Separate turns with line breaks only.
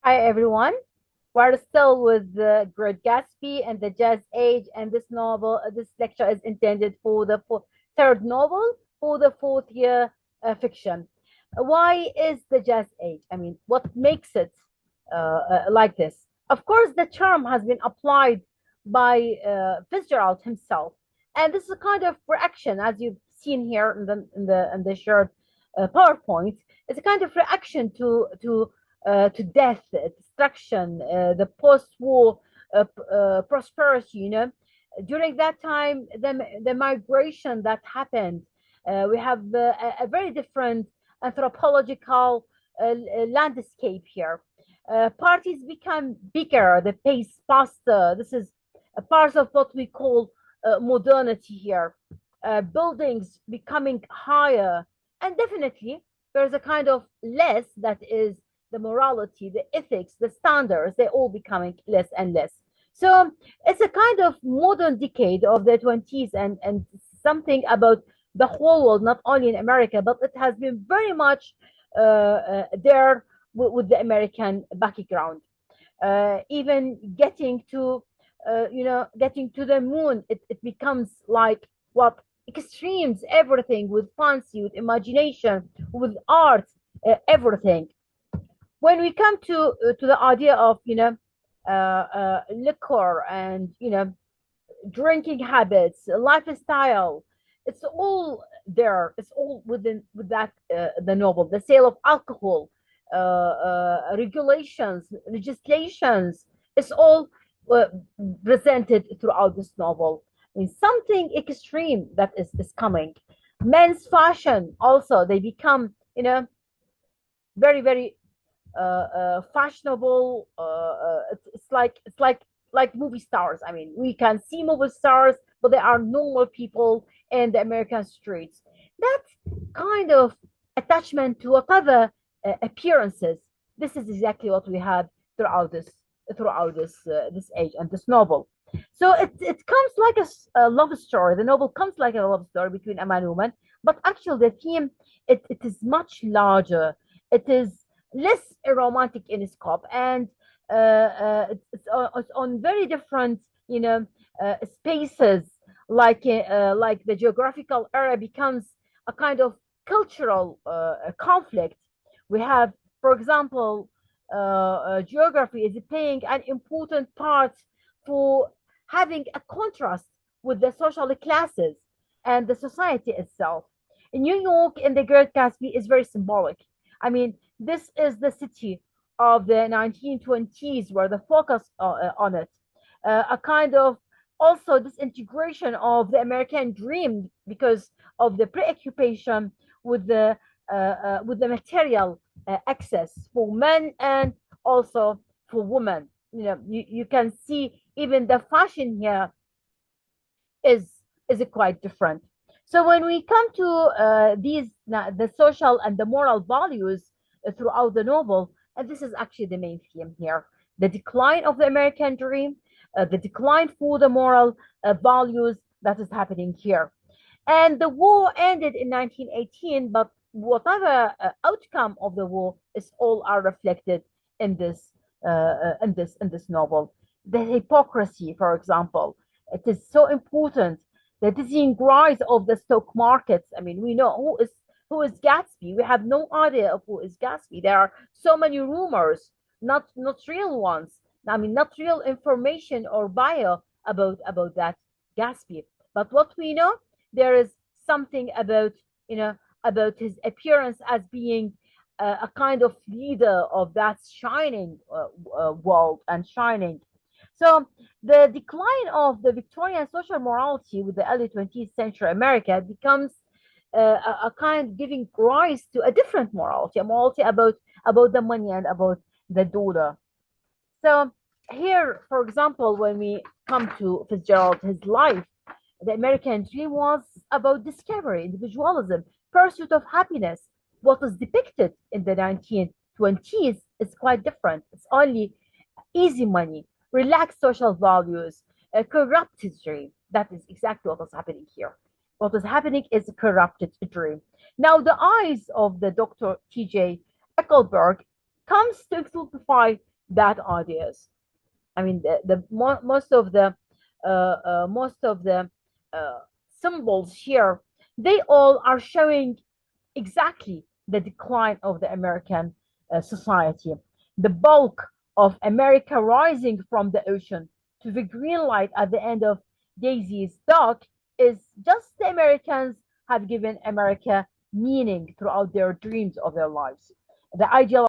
Hi everyone. We're still with the Great Gatsby and the Jazz Age, and this novel, this lecture is intended for the third novel for the fourth year fiction. Why is the Jazz Age? I mean, what makes it like this? Of course, the term has been applied by Fitzgerald himself, and this is a kind of reaction, as you've seen here in the shared PowerPoint. It's a kind of reaction to death, destruction, the post-war prosperity. During that time, the migration that happened, we have a very different anthropological landscape here. Parties become bigger, the pace faster. This is a part of what we call modernity here. Buildings becoming higher, and definitely there's a kind of less that is the morality, the ethics, the standards, they're all becoming less and less. So it's a kind of modern decade of the 20s, and something about the whole world, not only in America, but it has been very much there with the American background. Even getting to the moon, it becomes like what extremes everything with fancy, with imagination, with art, everything. When we come to the idea of liquor and drinking habits, lifestyle, it's all there. It's all within with that the novel. The sale of alcohol, regulations, legislations. It's all uh, presented throughout this novel. I mean, something extreme that is coming. Men's fashion also, they become very fashionable. It's like movie stars. I mean, we can see movie stars, but they are normal people in the American streets. That kind of attachment to whatever appearances. This is exactly what we have throughout this age and this novel. So it comes like a love story. The novel comes like a love story between a man and woman, but actually the theme, it is much larger. It is less romantic in scope, and it's on very different spaces, like the geographical area becomes a kind of cultural conflict. We have, for example, geography is playing an important part for having a contrast with the social classes and the society itself. In New York, in the Great Gatsby, is very symbolic. I mean, this is the city of the 1920s where the focus on it, a kind of also this integration of the American dream because of the preoccupation with the material access for men and also for women. You can see even the fashion here is is quite different. So when we come to the social and the moral values throughout the novel, and this is actually the main theme here: the decline of the American dream, the decline for the moral values that is happening here. And the war ended in 1918, but whatever outcome of the war is all are reflected in this novel. The hypocrisy, for example, it is so important. The dizzying rise of the stock markets. I mean, we know who is Gatsby. We have no idea of who is Gatsby. There are so many rumors, not real ones. I mean, not real information or bio about that Gatsby. But what we know, there is something about his appearance as being a kind of leader of that shining world and shining. So the decline of the Victorian social morality with the early 20th century America becomes a kind giving rise to a different morality, a morality about the money and about the dollar. So here, for example, when we come to Fitzgerald, his life, the American dream was about discovery, individualism, pursuit of happiness. What is depicted in the 1920s is quite different. It's only easy money, relaxed social values, a corrupted dream. That is exactly what is happening here. What is happening is a corrupted dream. Now, the eyes of the Dr. T.J. Eckelberg comes to exemplify that ideas. I mean, most of the uh, symbols here, they all are showing exactly the decline of the American society. The bulk of America rising from the ocean to the green light at the end of Daisy's dock is just the Americans have given America meaning throughout their dreams of their lives. The ideal